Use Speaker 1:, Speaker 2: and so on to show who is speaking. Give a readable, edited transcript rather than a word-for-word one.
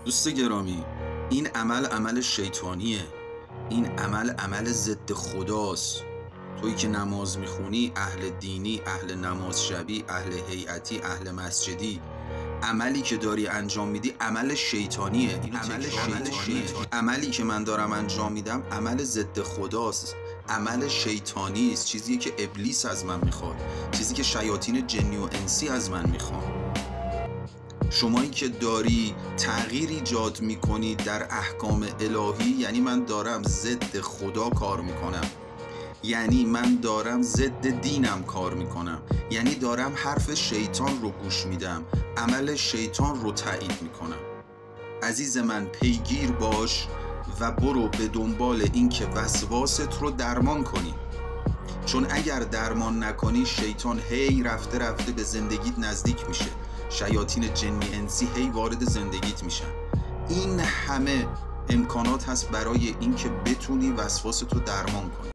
Speaker 1: دوست گرامی، این عمل شیطانیه. این عمل ضد خداست. تویی که نماز میخونی، اهل دینی، اهل نماز شبی، اهل هیئتی، اهل مسجدی، عملی که داری انجام میدی عمل شیطانیه. این عملی که من دارم انجام میدم عمل ضد خداست، عمل شیطانی است، چیزی که ابلیس از من میخواد، چیزی که شیاطین جنی و انسی از من میخوان. شمایی که داری تغییر ایجاد میکنی در احکام الهی، یعنی من دارم ضد خدا کار میکنم، یعنی من دارم ضد دینم کار میکنم، یعنی دارم حرف شیطان رو گوش میدم، عمل شیطان رو تایید میکنم. عزیز من، پیگیر باش و برو به دنبال این که وسواست رو درمان کنی، چون اگر درمان نکنی شیطان هی رفته به زندگیت نزدیک میشه، شیاطین جنی انسی هی وارد زندگیت میشن. این همه امکانات هست برای این که بتونی وسواست رو درمان کنی.